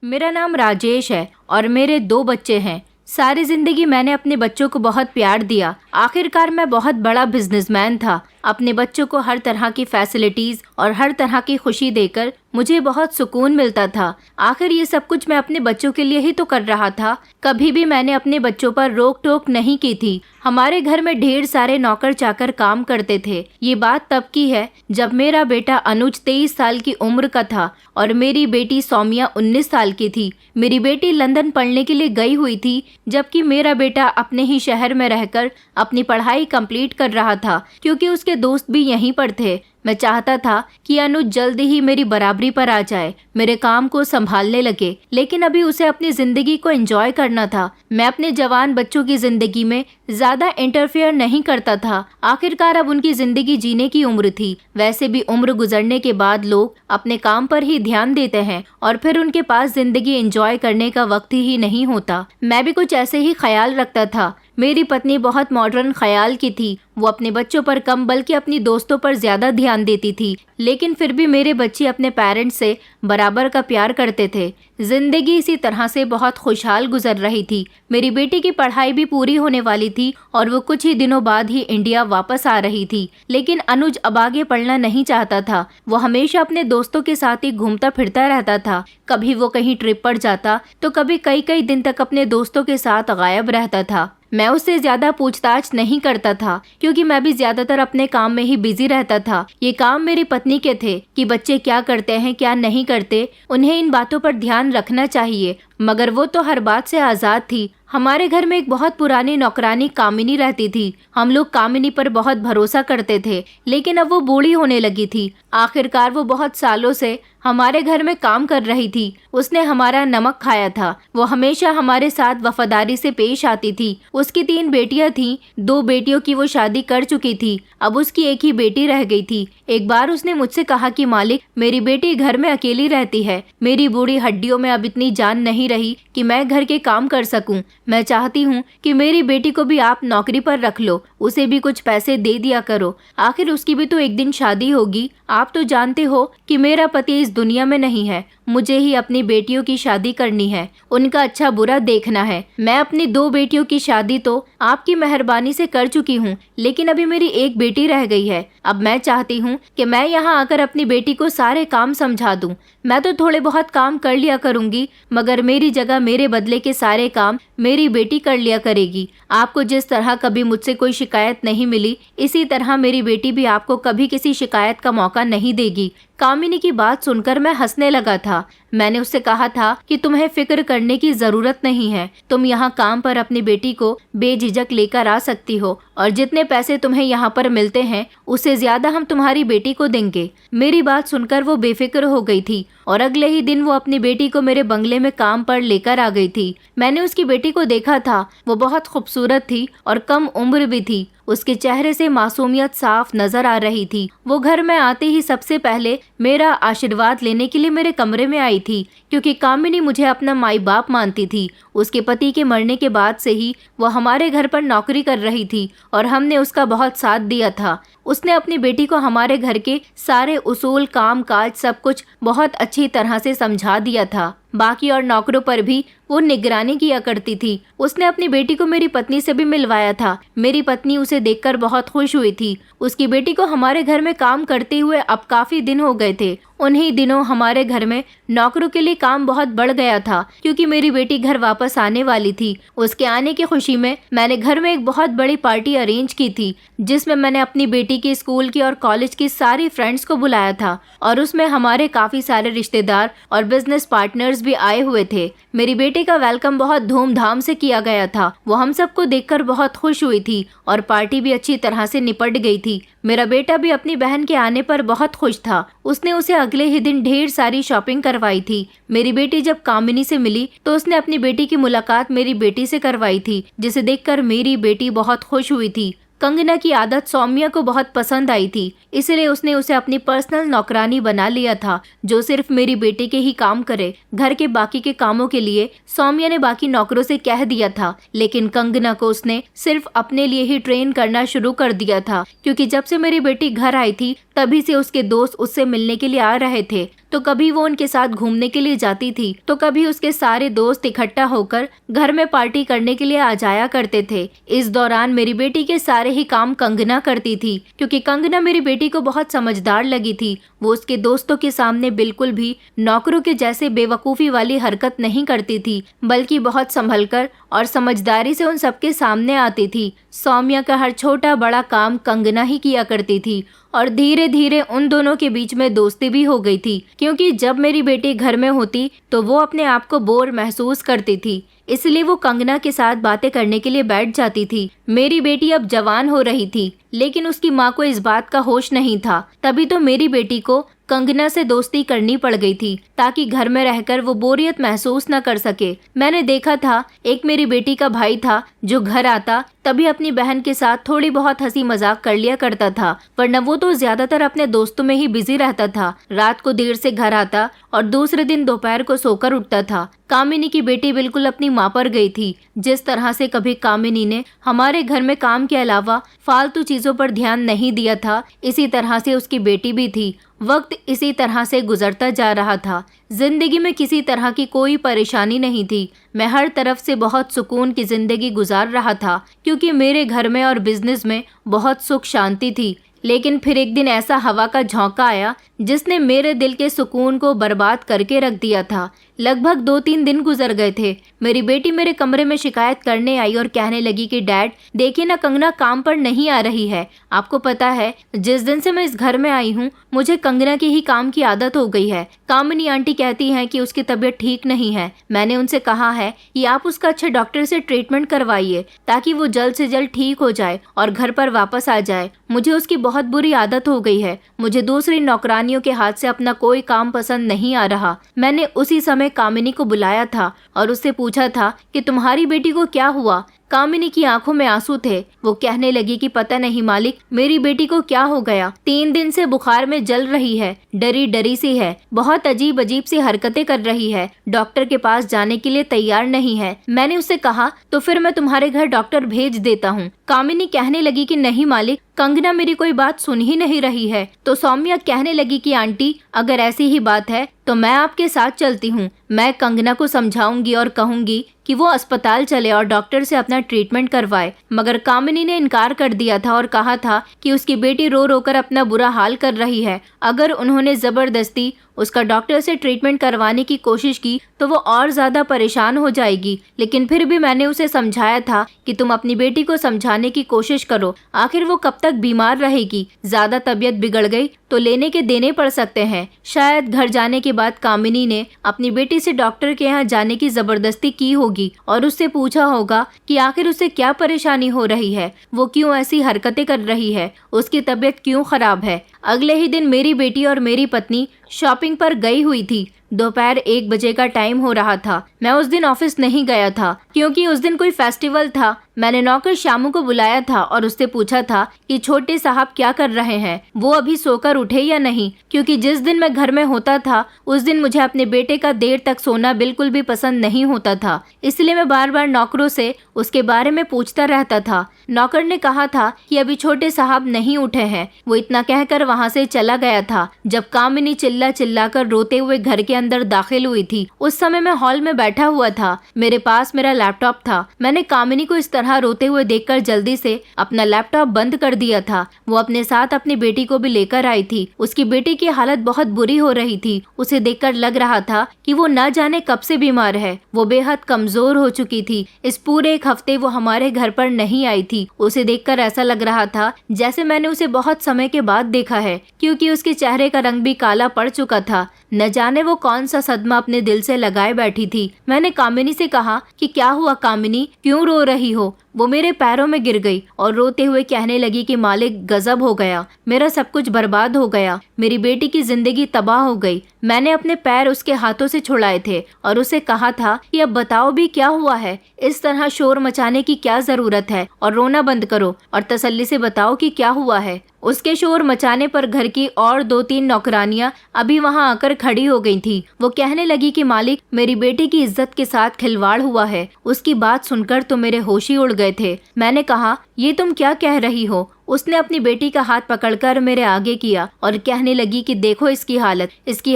मेरा नाम राजेश है और मेरे 2 बच्चे हैं। सारी जिंदगी मैंने अपने बच्चों को बहुत प्यार दिया। आखिरकार मैं बहुत बड़ा बिजनेसमैन था। अपने बच्चों को हर तरह की फैसिलिटीज और हर तरह की खुशी देकर मुझे बहुत सुकून मिलता था। आखिर ये सब कुछ मैं अपने बच्चों के लिए ही तो कर रहा था। कभी भी मैंने अपने बच्चों पर रोक टोक नहीं की थी। हमारे घर में ढेर सारे नौकर चाकर काम करते थे। ये बात तब की है जब मेरा बेटा अनुज 23 साल की उम्र का था और मेरी बेटी सौम्या 19 साल की थी। मेरी बेटी लंदन पढ़ने के लिए गई हुई थी, जबकि मेरा बेटा अपने ही शहर में रहकर अपनी पढ़ाई कंप्लीट कर रहा था, क्योंकि उसके दोस्त भी यहीं पर थे। मैं चाहता था कि अनुज जल्दी ही मेरी बराबरी पर आ जाए, मेरे काम को संभालने लगे, लेकिन अभी उसे अपनी जिंदगी को एंजॉय करना था। मैं अपने जवान बच्चों की जिंदगी में ज्यादा इंटरफेयर नहीं करता था। आखिरकार अब उनकी जिंदगी जीने की उम्र थी। वैसे भी उम्र गुजरने के बाद लोग अपने काम पर ही ध्यान देते हैं और फिर उनके पास जिंदगी एंजॉय करने का वक्त ही नहीं होता। मैं भी कुछ ऐसे ही ख्याल रखता था। मेरी पत्नी बहुत मॉडर्न ख्याल की थी। वो अपने बच्चों पर कम बल्कि अपनी दोस्तों पर ज्यादा ध्यान देती थी, लेकिन फिर भी मेरे बच्चे अपने पेरेंट्स से बराबर का प्यार करते थे। जिंदगी इसी तरह से बहुत खुशहाल गुजर रही थी। मेरी बेटी की पढ़ाई भी पूरी होने वाली थी और वो कुछ ही दिनों बाद ही इंडिया वापस आ रही थी। लेकिन अनुज अब आगे पढ़ना नहीं चाहता था। वो हमेशा अपने दोस्तों के साथ ही घूमता फिरता रहता था। कभी वो कहीं ट्रिप पर जाता तो कभी कई कई दिन तक अपने दोस्तों के साथ गायब रहता था। मैं उससे ज्यादा पूछताछ नहीं करता था, क्योंकि मैं भी ज्यादातर अपने काम में ही बिजी रहता था। ये काम मेरी पत्नी के थे कि बच्चे क्या करते हैं क्या नहीं करते, उन्हें इन बातों पर ध्यान रखना चाहिए, मगर वो तो हर बात से आजाद थी। हमारे घर में एक बहुत पुरानी नौकरानी कामिनी रहती थी। हम लोग कामिनी पर बहुत भरोसा करते थे, लेकिन अब वो बूढ़ी होने लगी थी। आखिरकार वो बहुत सालों से हमारे घर में काम कर रही थी। उसने हमारा नमक खाया था। वो हमेशा हमारे साथ वफादारी से पेश आती थी। उसकी 3 बेटियां थीं। 2 बेटियों की वो शादी कर चुकी थी। अब उसकी एक ही बेटी रह गई थी। एक बार उसने मुझसे कहा कि मालिक, मेरी बेटी घर में अकेली रहती है। मेरी बूढ़ी हड्डियों में अब इतनी जान नहीं रही कि मैं घर के काम कर सकूं। मैं चाहती हूँ कि मेरी बेटी को भी आप नौकरी पर रख लो, उसे भी कुछ पैसे दे दिया करो। आखिर उसकी भी तो एक दिन शादी होगी। आप तो जानते हो कि मेरा पति इस दुनिया में नहीं है। मुझे ही अपनी बेटियों की शादी करनी है, उनका अच्छा बुरा देखना है। मैं अपनी 2 बेटियों की शादी तो आपकी मेहरबानी से कर चुकी हूँ, लेकिन अभी मेरी एक बेटी रह गई है। अब मैं चाहती हूँ कि मैं यहाँ आकर अपनी बेटी को सारे काम समझा दूँ। मैं तो थोड़े बहुत काम कर लिया करूँगी, मगर मेरी जगह मेरे बदले के सारे काम मेरी बेटी कर लिया करेगी। आपको जिस तरह कभी मुझसे कोई शिकायत नहीं मिली, इसी तरह मेरी बेटी भी आपको कभी किसी शिकायत का मौका नहीं देगी। कामिनी की बात सुनकर मैं हंसने लगा था। मैंने उससे कहा था कि तुम्हें फिक्र करने की जरूरत नहीं है। तुम यहाँ काम पर अपनी बेटी को बेझिझक लेकर आ सकती हो और जितने पैसे तुम्हें यहाँ पर मिलते हैं उससे ज्यादा हम तुम्हारी बेटी को देंगे। मेरी बात सुनकर वो बेफिक्र हो गई थी और अगले ही दिन वो अपनी बेटी को मेरे बंगले में काम पर लेकर आ गई थी। मैंने उसकी बेटी को देखा था। वो बहुत खूबसूरत थी और कम उम्र भी थी। उसके चेहरे से मासूमियत साफ नजर आ रही थी। वो घर में आते ही सबसे पहले मेरा आशीर्वाद लेने के लिए मेरे कमरे में आई थी, क्योंकि कामिनी मुझे अपना माई बाप मानती थी। उसके पति के मरने के बाद से ही वो हमारे घर पर नौकरी कर रही थी और हमने उसका बहुत साथ दिया था। उसने अपनी बेटी को हमारे घर के सारे उसूल, काम काज सब कुछ बहुत अच्छी तरह से समझा दिया था। बाकी और नौकरों पर भी वो निगरानी किया करती थी। उसने अपनी बेटी को मेरी पत्नी से भी मिलवाया था। मेरी पत्नी उसे देखकर बहुत खुश हुई थी। उसकी बेटी को हमारे घर में काम करते हुए अब काफी दिन हो गए थे। उन्हीं दिनों हमारे घर में नौकरों के लिए काम बहुत बढ़ गया था, क्योंकि मेरी बेटी घर वापस आने वाली थी। उसके आने की खुशी में मैंने घर में एक बहुत बड़ी पार्टी अरेंज की थी, जिसमें मैंने अपनी बेटी की स्कूल की और कॉलेज की सारी फ्रेंड्स को बुलाया था और उसमें हमारे काफी सारे रिश्तेदार और बिजनेस पार्टनर्स भी आए हुए थे। मेरी बेटी का वेलकम बहुत धूमधाम से किया गया था। वो हम सबको देखकर बहुत खुश हुई थी और पार्टी भी अच्छी तरह से निपट गई थी। मेरा बेटा भी अपनी बहन के आने पर बहुत खुश था। उसने उसे अगले ही दिन ढेर सारी शॉपिंग करवाई थी। मेरी बेटी जब कामिनी से मिली तो उसने अपनी बेटी की मुलाकात मेरी बेटी से करवाई थी, जिसे देखकर मेरी बेटी बहुत खुश हुई थी। कंगना की आदत सौम्या को बहुत पसंद आई थी, इसलिए उसने उसे अपनी पर्सनल नौकरानी बना लिया था, जो सिर्फ मेरी बेटी के ही काम करे। घर के बाकी के कामों के लिए सौम्या ने बाकी नौकरों से कह दिया था, लेकिन कंगना को उसने सिर्फ अपने लिए ही ट्रेन करना शुरू कर दिया था, क्योंकि जब से मेरी बेटी घर आई थी तभी से उसके दोस्त उससे मिलने के लिए आ रहे थे। तो कभी वो उनके साथ घूमने के लिए जाती थी, तो कभी उसके सारे दोस्त इकट्ठा होकर घर में पार्टी करने के लिए आ जाया करते थे। इस दौरान मेरी बेटी के सारे ही काम कंगना करती थी, क्योंकि कंगना मेरी बेटी को बहुत समझदार लगी थी। वो उसके दोस्तों के सामने बिल्कुल भी नौकरों के जैसे बेवकूफ़ी वाली हरकत नहीं करती थी, बल्कि बहुत संभलकर और समझदारी से उन सबके सामने आती थी। सौम्या का हर छोटा बड़ा काम कंगना ही किया करती थी और धीरे धीरे उन दोनों के बीच में दोस्ती भी हो गई थी, क्योंकि जब मेरी बेटी घर में होती तो वो अपने आप को बोर महसूस करती थी, इसलिए वो कंगना के साथ बातें करने के लिए बैठ जाती थी। मेरी बेटी अब जवान हो रही थी, लेकिन उसकी माँ को इस बात का होश नहीं था। तभी तो मेरी बेटी को कंगना से दोस्ती करनी पड़ गई थी, ताकि घर में रहकर वो बोरियत महसूस न कर सके। मैंने देखा था, एक मेरी बेटी का भाई था जो घर आता तभी अपनी बहन के साथ थोड़ी बहुत हंसी मजाक कर लिया करता था, वरना वो तो ज्यादातर अपने दोस्तों में ही बिजी रहता था। रात को देर से घर आता और दूसरे दिन दोपहर को सोकर उठता था। कामिनी की बेटी बिल्कुल अपनी माँ पर गई थी। जिस तरह से कभी कामिनी ने हमारे घर में काम के अलावा फालतू चीजों पर ध्यान नहीं दिया था, इसी तरह से उसकी बेटी भी थी। वक्त इसी तरह से गुजरता जा रहा था। जिंदगी में किसी तरह की कोई परेशानी नहीं थी। मैं हर तरफ से बहुत सुकून की जिंदगी गुजार रहा था, क्योंकि मेरे घर में और बिजनेस में बहुत सुख शांति थी। लेकिन फिर एक दिन ऐसा हवा का झोंका आया जिसने मेरे दिल के सुकून को बर्बाद करके रख दिया था। लगभग 2-3 दिन गुजर गए थे। मेरी बेटी मेरे कमरे में शिकायत करने आई और कहने लगी कि डैड देखिए ना, कंगना काम पर नहीं आ रही है। आपको पता है, जिस दिन से मैं इस घर में आई हूँ मुझे कंगना के ही काम की आदत हो गई है। कामिनी आंटी कहती हैं कि उसकी तबीयत ठीक नहीं है। मैंने उनसे कहा है कि आप उसका अच्छे डॉक्टर से ट्रीटमेंट करवाइए, ताकि वो जल्द से जल्द ठीक हो जाए और घर पर वापस आ जाए। मुझे उसकी बहुत बुरी आदत हो गई है। मुझे दूसरी नौकरानियों के हाथ से अपना कोई काम पसंद नहीं आ रहा। मैंने उसी समय कामिनी को बुलाया था और उससे पूछा था कि तुम्हारी बेटी को क्या हुआ। कामिनी की आंखों में आंसू थे। वो कहने लगी कि पता नहीं मालिक, मेरी बेटी को क्या हो गया। 3 दिन से बुखार में जल रही है, डरी डरी सी है, बहुत अजीब अजीब सी हरकतें कर रही है, डॉक्टर के पास जाने के लिए तैयार नहीं है। मैंने उससे कहा तो फिर मैं तुम्हारे घर डॉक्टर भेज देता हूँ। कामिनी कहने लगी कि नहीं मालिक, कंगना मेरी कोई बात सुन ही नहीं रही है। तो सौम्या कहने लगी कि आंटी अगर ऐसी ही बात है तो मैं आपके साथ चलती हूँ। मैं कंगना को समझाऊंगी और कहूंगी कि वो अस्पताल चले और डॉक्टर से अपना ट्रीटमेंट करवाए। मगर कामिनी ने इनकार कर दिया था और कहा था कि उसकी बेटी रो रो कर अपना बुरा हाल कर रही है। अगर उन्होंने जबरदस्ती उसका डॉक्टर से ट्रीटमेंट करवाने की कोशिश की तो वो और ज्यादा परेशान हो जाएगी। लेकिन फिर भी मैंने उसे समझाया था कि तुम अपनी बेटी को समझाने की कोशिश करो, आखिर वो कब तक बीमार रहेगी। ज्यादा तबीयत बिगड़ गई तो लेने के देने पड़ सकते हैं। शायद घर जाने के बाद कामिनी ने अपनी बेटी से डॉक्टर के यहाँ जाने की जबरदस्ती की होगी और उससे पूछा होगा कि आखिर उसे क्या परेशानी हो रही है, वो क्यों ऐसी हरकतें कर रही है, उसकी तबीयत क्यों खराब है। अगले ही दिन मेरी बेटी और मेरी पत्नी शॉपिंग पर गई हुई थी। दोपहर 1 बजे का टाइम हो रहा था। मैं उस दिन ऑफिस नहीं गया था, क्योंकि उस दिन कोई फेस्टिवल था। मैंने नौकर शामू को बुलाया था और उससे पूछा था कि छोटे साहब क्या कर रहे हैं, वो अभी सोकर उठे या नहीं, क्योंकि जिस दिन मैं घर में होता था उस दिन मुझे अपने बेटे का देर तक सोना बिल्कुल भी पसंद नहीं होता था। इसलिए मैं बार बार नौकरों से उसके बारे में पूछता रहता था। नौकर ने कहा था कि अभी छोटे साहब नहीं उठे हैं। वो इतना कहकर वहाँ से चला गया था। जब कामिनी चिल्ला चिल्लाकर रोते हुए घर के अंदर दाखिल हुई थी, उस समय मैं हॉल में बैठा हुआ था। मेरे पास मेरा लैपटॉप था। मैंने कामिनी को इस तरह रोते हुए देखकर जल्दी से अपना लैपटॉप बंद कर दिया था। वो अपने साथ अपनी बेटी को भी लेकर आई थी। उसकी बेटी की हालत बहुत बुरी हो रही थी। उसे देखकर लग रहा था कि वो न जाने कब से बीमार है। वो बेहद कमजोर हो चुकी थी। इस पूरे 1 हफ्ते वो हमारे घर पर नहीं आई थी। उसे देखकर ऐसा लग रहा था जैसे मैंने उसे बहुत समय के बाद देखा है, क्योंकि उसके चेहरे का रंग भी काला पड़ चुका था। न जाने वो कौन सा सदमा अपने दिल से लगाए बैठी थी। मैंने कामिनी से कहा कि क्या हुआ कामिनी, क्यों रो रही हो। वो मेरे पैरों में गिर गई और रोते हुए कहने लगी कि मालिक गजब हो गया, मेरा सब कुछ बर्बाद हो गया, मेरी बेटी की जिंदगी तबाह हो गई। मैंने अपने पैर उसके हाथों से छुड़ाए थे और उसे कहा था कि अब बताओ भी क्या हुआ है, इस तरह शोर मचाने की क्या जरूरत है, और रोना बंद करो और तसल्ली से बताओ कि क्या हुआ है। उसके शोर मचाने पर घर की और 2-3 नौकरानियां अभी वहां आकर खड़ी हो गई थी। वो कहने लगी कि मालिक मेरी बेटी की इज्जत के साथ खिलवाड़ हुआ है। उसकी बात सुनकर तो मेरे होश ही उड़ गए थे। मैंने कहा ये तुम क्या कह रही हो? उसने अपनी बेटी का हाथ पकड़कर मेरे आगे किया और कहने लगी कि देखो इसकी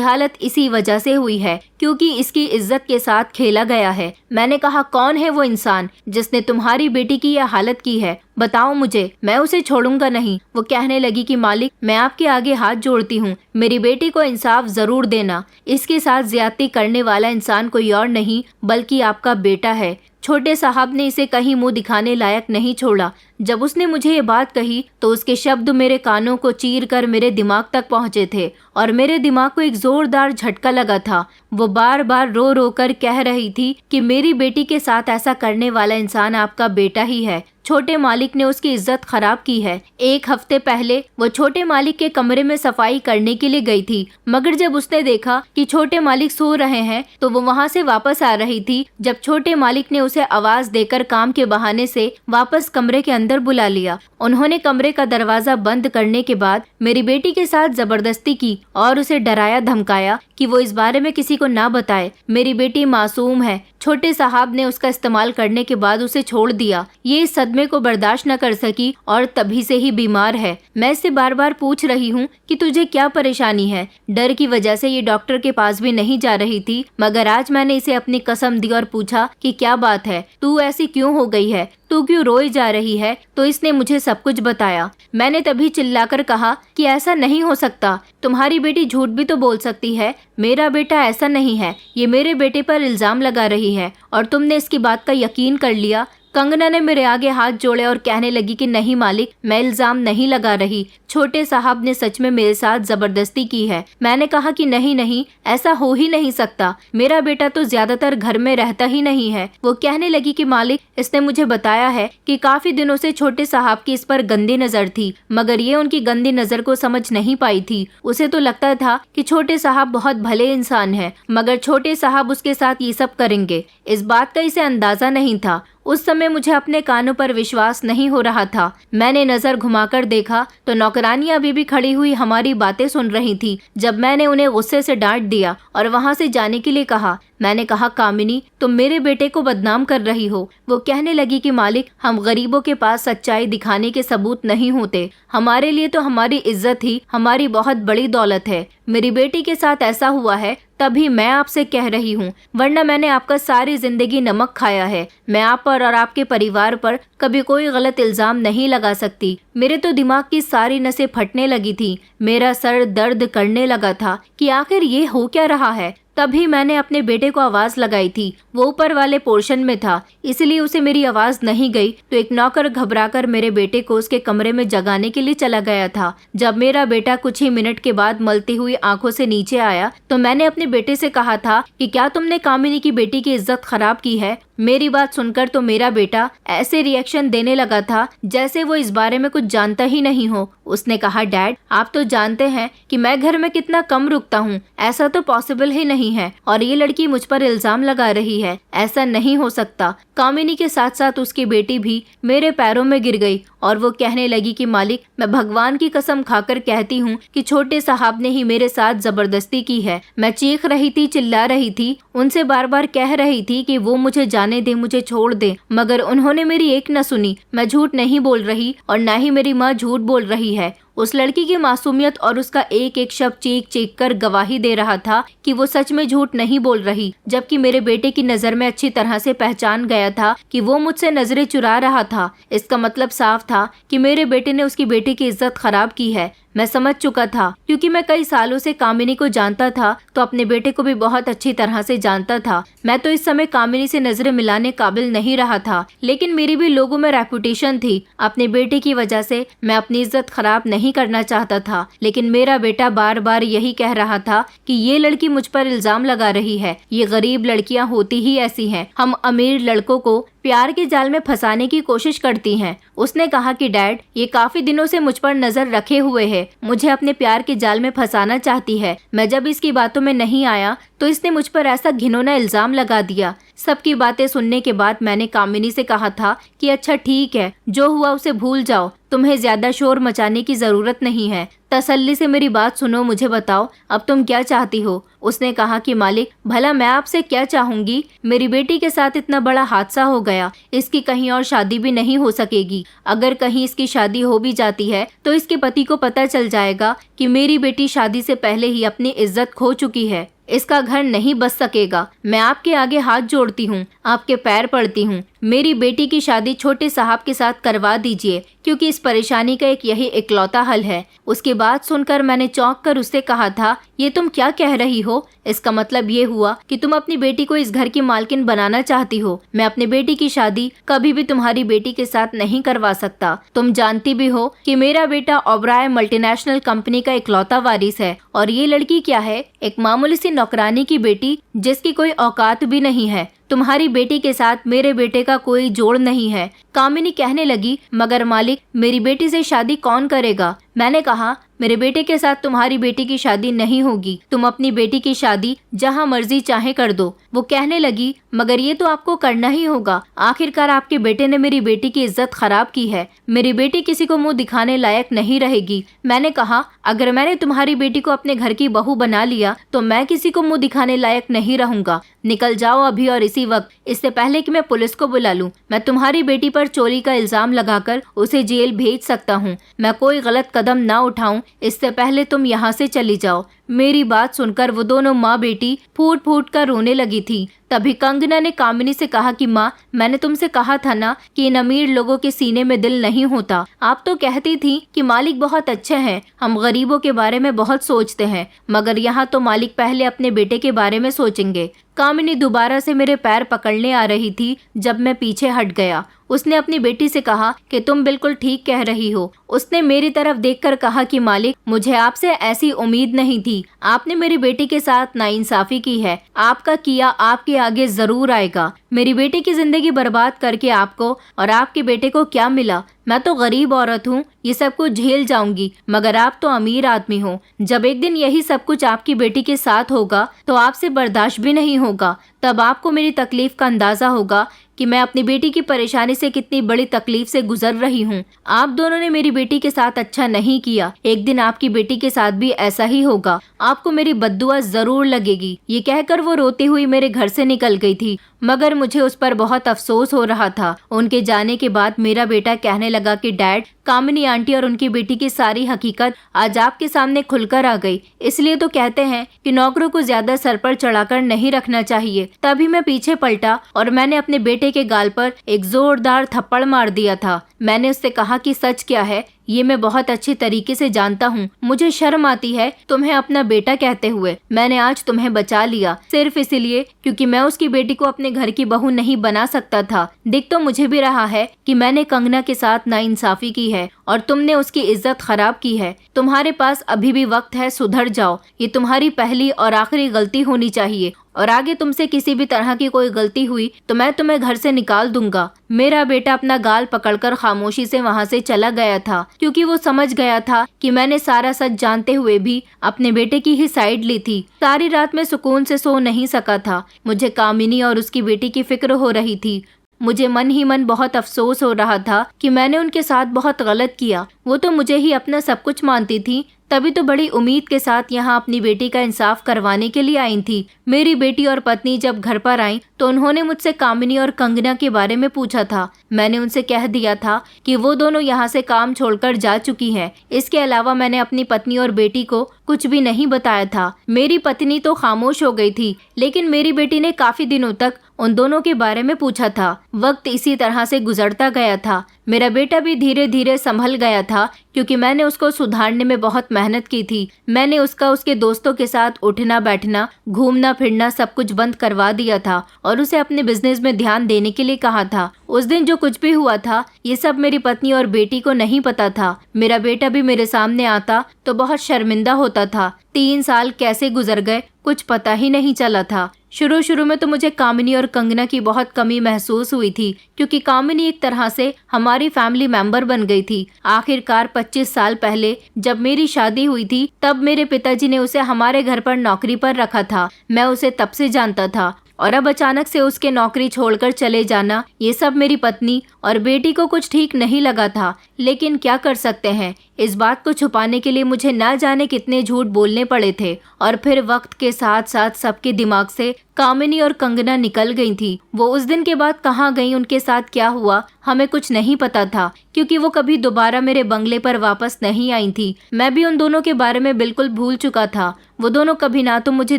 हालत इसी वजह से हुई है क्योंकि इसकी इज्जत के साथ खेला गया है। मैंने कहा कौन है वो इंसान जिसने तुम्हारी बेटी की यह हालत की है? बताओ मुझे, मैं उसे छोड़ूंगा नहीं। वो कहने लगी कि मालिक, मैं आपके आगे हाथ जोड़ती हूँ, मेरी बेटी को इंसाफ जरूर देना। इसके साथ ज्यादती करने वाला इंसान कोई और नहीं बल्कि आपका बेटा है। छोटे साहब ने इसे कहीं मुंह दिखाने लायक नहीं छोड़ा। जब उसने मुझे ये बात कही तो उसके शब्द मेरे कानों को चीर कर मेरे दिमाग तक पहुंचे थे और मेरे दिमाग को एक जोरदार झटका लगा था। वो बार बार रो रो कर कह रही थी कि मेरी बेटी के साथ ऐसा करने वाला इंसान आपका बेटा ही है। छोटे मालिक ने उसकी इज्जत खराब की है। एक हफ्ते पहले वो छोटे मालिक के कमरे में सफाई करने के लिए गई थी, मगर जब उसने देखा कि छोटे मालिक सो रहे हैं तो वो वहाँ से वापस आ रही थी। जब छोटे मालिक ने उसे आवाज देकर काम के बहाने से वापस कमरे के अंदर बुला लिया। उन्होंने कमरे का दरवाजा बंद करने के बाद मेरी बेटी के साथ जबरदस्ती की और उसे डराया धमकाया कि वो इस बारे में किसी को ना बताए। मेरी बेटी मासूम है। छोटे साहब ने उसका इस्तेमाल करने के बाद उसे छोड़ दिया। ये इस सदमे को बर्दाश्त न कर सकी और तभी से ही बीमार है। मैं इससे बार बार पूछ रही हूँ कि तुझे क्या परेशानी है। डर की वजह से ये डॉक्टर के पास भी नहीं जा रही थी, मगर आज मैंने इसे अपनी कसम दी और पूछा कि क्या बात है, तू ऐसी क्यों हो गई है, तू क्यों रोई जा रही है? तो इसने मुझे सब कुछ बताया। मैंने तभी चिल्लाकर कहा कि ऐसा नहीं हो सकता, तुम्हारी बेटी झूठ भी तो बोल सकती है, मेरा बेटा ऐसा नहीं है, ये मेरे बेटे पर इल्जाम लगा रही है और तुमने इसकी बात का यकीन कर लिया। कंगना ने मेरे आगे हाथ जोड़े और कहने लगी कि नहीं मालिक, मैं इल्जाम नहीं लगा रही, छोटे साहब ने सच में मेरे साथ जबरदस्ती की है। मैंने कहा कि नहीं नहीं, ऐसा हो ही नहीं सकता, मेरा बेटा तो ज्यादातर घर में रहता ही नहीं है। वो कहने लगी कि मालिक, इसने मुझे बताया है कि काफी दिनों से छोटे साहब की इस पर गंदी नजर थी, मगर ये उनकी गंदी नजर को समझ नहीं पाई थी। उसे तो लगता था कि छोटे साहब बहुत भले इंसान है, मगर छोटे साहब उसके साथ ये सब करेंगे, इस बात का इसे अंदाजा नहीं था। उस समय मुझे अपने कानों पर विश्वास नहीं हो रहा था। मैंने नजर घुमाकर देखा तो नौकरानियां अभी भी खड़ी हुई हमारी बातें सुन रही थी। जब मैंने उन्हें गुस्से से डांट दिया और वहां से जाने के लिए कहा, मैंने कहा कामिनी, तुम मेरे बेटे को बदनाम कर रही हो। वो कहने लगी कि मालिक, हम गरीबों के पास सच्चाई दिखाने के सबूत नहीं होते, हमारे लिए तो हमारी इज्जत ही हमारी बहुत बड़ी दौलत है। मेरी बेटी के साथ ऐसा हुआ है तभी मैं आपसे कह रही हूँ, वरना मैंने आपका सारी जिंदगी नमक खाया है। मैं आप पर और आपके परिवार पर कभी कोई गलत इल्जाम नहीं लगा सकती। मेरे तो दिमाग की सारी नसें फटने लगी थी, मेरा सर दर्द करने लगा था कि आखिर ये हो क्या रहा है। तभी मैंने अपने बेटे को आवाज लगाई थी। वो ऊपर वाले पोर्शन में था, इसलिए उसे मेरी आवाज नहीं गई तो एक नौकर घबराकर मेरे बेटे को उसके कमरे में जगाने के लिए चला गया था। जब मेरा बेटा कुछ ही मिनट के बाद मलती हुई आंखों से नीचे आया तो मैंने अपने बेटे से कहा था कि क्या तुमने कामिनी की बेटी की इज्जत खराब की है? मेरी बात सुनकर तो मेरा बेटा ऐसे रिएक्शन देने लगा था जैसे वो इस बारे में कुछ जानता ही नहीं हो। उसने कहा, डैड, आप तो जानते हैं कि मैं घर में कितना कम रुकता हूँ, ऐसा तो पॉसिबल ही नहीं है और ये लड़की मुझ पर इल्जाम लगा रही है, ऐसा नहीं हो सकता। कामिनी के साथ साथ उसकी बेटी भी मेरे पैरों में गिर गई और वो कहने लगी कि मालिक, मैं भगवान की कसम खाकर कहती हूँ कि छोटे साहब ने ही मेरे साथ जबरदस्ती की है। मैं चीख रही थी, चिल्ला रही थी, उनसे बार बार कह रही थी कि वो मुझे जाने दे, मुझे छोड़ दे, मगर उन्होंने मेरी एक न सुनी। मैं झूठ नहीं बोल रही और न ही मेरी माँ झूठ बोल रही है। उस लड़की की मासूमियत और उसका एक एक शब्द चीख चीख कर गवाही दे रहा था कि वो सच में झूठ नहीं बोल रही, जबकि मेरे बेटे की नजर में अच्छी तरह से पहचान गया था कि वो मुझसे नजरें चुरा रहा था। इसका मतलब साफ था कि मेरे बेटे ने उसकी बेटी की इज्जत खराब की है। मैं समझ चुका था, क्योंकि मैं कई सालों से कामिनी को जानता था तो अपने बेटे को भी बहुत अच्छी तरह से जानता था। मैं तो इस समय कामिनी से नजरें मिलाने काबिल नहीं रहा था, लेकिन मेरी भी लोगों में रेपुटेशन थी। अपने बेटे की वजह से मैं अपनी इज्जत खराब नहीं करना चाहता था, लेकिन मेरा बेटा बार बार यही कह रहा था कि ये लड़की मुझ पर इल्जाम लगा रही है। ये गरीब लड़कियां होती ही ऐसी हैं, हम अमीर लड़कों को प्यार के जाल में फंसाने की कोशिश करती हैं। उसने कहा कि डैड, ये काफी दिनों से मुझ पर नजर रखे हुए है, मुझे अपने प्यार के जाल में फंसाना चाहती है। मैं जब इसकी बातों में नहीं आया तो इसने मुझ पर ऐसा घिनौना इल्जाम लगा दिया। सबकी बातें सुनने के बाद मैंने कामिनी से कहा था कि अच्छा ठीक है, जो हुआ उसे भूल जाओ, तुम्हें ज्यादा शोर मचाने की जरूरत नहीं है। तसल्ली से मेरी बात सुनो, मुझे बताओ अब तुम क्या चाहती हो। उसने कहा कि मालिक, भला मैं आपसे क्या चाहूंगी, मेरी बेटी के साथ इतना बड़ा हादसा हो गया, इसकी कहीं और शादी भी नहीं हो सकेगी। अगर कहीं इसकी शादी हो भी जाती है तो इसके पति को पता चल जाएगा कि मेरी बेटी शादी से पहले ही अपनी इज्जत खो चुकी है, इसका घर नहीं बस सकेगा। मैं आपके आगे हाथ जोड़ती हूँ, आपके पैर पड़ती हूँ, मेरी बेटी की शादी छोटे साहब के साथ करवा दीजिए, क्योंकि इस परेशानी का एक यही इकलौता हल है। उसकी बात सुनकर मैंने चौंक कर उससे कहा था, ये तुम क्या कह रही हो? इसका मतलब ये हुआ कि तुम अपनी बेटी को इस घर की मालकिन बनाना चाहती हो। मैं अपनी बेटी की शादी कभी भी तुम्हारी बेटी के साथ नहीं करवा सकता। तुम जानती भी हो कि मेरा बेटा ओबराय मल्टीनेशनल कंपनी का इकलौता वारिस है, और ये लड़की क्या है, एक मामूली सी नौकरानी की बेटी जिसकी कोई औकात भी नहीं है। तुम्हारी बेटी के साथ मेरे बेटे का कोई जोड़ नहीं है। कामिनी कहने लगी, मगर मालिक, मेरी बेटी से शादी कौन करेगा? मैंने कहा, मेरे बेटे के साथ तुम्हारी बेटी की शादी नहीं होगी, तुम अपनी बेटी की शादी जहां मर्जी चाहे कर दो। वो कहने लगी, मगर ये तो आपको करना ही होगा, आखिरकार आपके बेटे ने मेरी बेटी की इज्जत खराब की है, मेरी बेटी किसी को मुंह दिखाने लायक नहीं रहेगी। मैंने कहा, अगर मैंने तुम्हारी बेटी को अपने घर की बहू बना लिया तो मैं किसी को मुंह दिखाने लायक नहीं रहूंगा। निकल जाओ अभी और इसी वक्त, इससे पहले कि मैं पुलिस को बुला लूं। मैं तुम्हारी बेटी पर चोरी का इल्जाम लगाकर उसे जेल भेज सकता हूं। मैं कोई गलत कदम ना उठाऊं इससे पहले तुम यहाँ से चली जाओ। मेरी बात सुनकर वो दोनों माँ बेटी फूट फूट कर रोने लगी थी। तभी कंगना ने कामिनी से कहा कि माँ, मैंने तुमसे कहा था ना कि इन अमीर लोगों के सीने में दिल नहीं होता। आप तो कहती थी कि मालिक बहुत अच्छे हैं, हम गरीबों के बारे में बहुत सोचते हैं, मगर यहाँ तो मालिक पहले अपने बेटे के बारे में सोचेंगे। कामिनी दोबारा से मेरे पैर पकड़ने आ रही थी जब मैं पीछे हट गया। उसने अपनी बेटी से कहा कि तुम बिल्कुल ठीक कह रही हो। उसने मेरी तरफ देखकर कहा कि मालिक, मुझे आपसे ऐसी उम्मीद नहीं थी। आपने मेरी बेटी के साथ नाइंसाफी की है। आपका किया आपके आगे जरूर आएगा। मेरी बेटी की जिंदगी बर्बाद करके आपको और आपके बेटे को क्या मिला? मैं तो गरीब औरत हूँ, ये सब कुछ झेल जाऊंगी, मगर आप तो अमीर आदमी हो। जब एक दिन यही सब कुछ आपकी बेटी के साथ होगा तो आपसे बर्दाश्त भी नहीं होगा। तब आपको मेरी तकलीफ का अंदाजा होगा कि मैं अपनी बेटी की परेशानी से कितनी बड़ी तकलीफ से गुजर रही हूँ। आप दोनों ने मेरी बेटी के साथ अच्छा नहीं किया, एक दिन आपकी बेटी के साथ भी ऐसा ही होगा। आपको मेरी बद्दुआ जरूर लगेगी। ये कहकर वो रोती हुई मेरे घर से निकल गई थी, मगर मुझे उस पर बहुत अफसोस हो रहा था। उनके जाने के बाद मेरा बेटा कहने लगा कि डैड, कामिनी आंटी और उनकी बेटी की सारी हकीकत आज आपके सामने खुलकर आ गई। इसलिए तो कहते हैं कि नौकरों को ज्यादा सर पर चढ़ाकर नहीं रखना चाहिए। तभी मैं पीछे पलटा और मैंने अपने बेटे के गाल पर एक जोरदार थप्पड़ मार दिया था। मैंने उससे कहा कि सच क्या है ये मैं बहुत अच्छे तरीके से जानता हूँ। मुझे शर्म आती है तुम्हें अपना बेटा कहते हुए। मैंने आज तुम्हें बचा लिया सिर्फ इसलिए क्योंकि मैं उसकी बेटी को अपने घर की बहू नहीं बना सकता था। दिख तो मुझे भी रहा है कि मैंने कंगना के साथ नाइंसाफी की है और तुमने उसकी इज्जत खराब की है। तुम्हारे पास अभी भी वक्त है, सुधर जाओ। ये तुम्हारी पहली और आखिरी गलती होनी चाहिए, और आगे तुमसे किसी भी तरह की कोई गलती हुई तो मैं तुम्हें घर से निकाल दूंगा। मेरा बेटा अपना गाल पकड़कर खामोशी से वहाँ से चला गया था, क्योंकि वो समझ गया था कि मैंने सारा सच जानते हुए भी अपने बेटे की ही साइड ली थी। सारी रात में सुकून से सो नहीं सका था। मुझे कामिनी और उसकी बेटी की फिक्र हो रही थी। मुझे मन ही मन बहुत अफसोस हो रहा था कि मैंने उनके साथ बहुत गलत किया। वो तो मुझे ही अपना सब कुछ मानती थी, तभी तो बड़ी उम्मीद के साथ यहाँ अपनी बेटी का इंसाफ करवाने के लिए आई थी। मेरी बेटी और पत्नी जब घर पर आई तो उन्होंने मुझसे कामिनी और कंगना के बारे में पूछा था। मैंने उनसे कह दिया था कि वो दोनों यहाँ से काम छोड़कर जा चुकी हैं। इसके अलावा मैंने अपनी पत्नी और बेटी को कुछ भी नहीं बताया था। मेरी पत्नी तो खामोश हो गई थी, लेकिन मेरी बेटी ने काफी दिनों तक उन दोनों के बारे में पूछा था। वक्त इसी तरह से गुजरता गया था। मेरा बेटा भी धीरे धीरे संभल गया था, क्योंकि मैंने उसको सुधारने में बहुत मेहनत की थी। मैंने उसके दोस्तों के साथ उठना बैठना, घूमना फिरना सब कुछ बंद करवा दिया था और उसे अपने बिजनेस में ध्यान देने के लिए कहा था। उस दिन जो कुछ भी हुआ था ये सब मेरी पत्नी और बेटी को नहीं पता था। मेरा बेटा भी मेरे सामने आता तो बहुत शर्मिंदा होता था। 3 साल कैसे गुजर गए कुछ पता ही नहीं चला था। शुरू में तो मुझे कामिनी और कंगना की बहुत कमी महसूस हुई थी, क्योंकि कामिनी एक तरह से हमारी फैमिली मेंबर बन गई थी। आखिरकार 25 साल पहले जब मेरी शादी हुई थी तब मेरे पिताजी ने उसे हमारे घर पर नौकरी पर रखा था। मैं उसे तब से जानता था। और अब अचानक से उसके नौकरी छोड़कर चले जाना, ये सब मेरी पत्नी और बेटी को कुछ ठीक नहीं लगा था। लेकिन क्या कर सकते हैं, इस बात को छुपाने के लिए मुझे ना जाने कितने झूठ बोलने पड़े थे। और फिर वक्त के साथ साथ सबके दिमाग से कामिनी और कंगना निकल गई थी। वो उस दिन के बाद कहाँ गई, उनके साथ क्या हुआ, हमें कुछ नहीं पता था, क्योंकि वो कभी दोबारा मेरे बंगले पर वापस नहीं आई थी। मैं भी उन दोनों के बारे में बिल्कुल भूल चुका था। वो दोनों कभी ना तो मुझे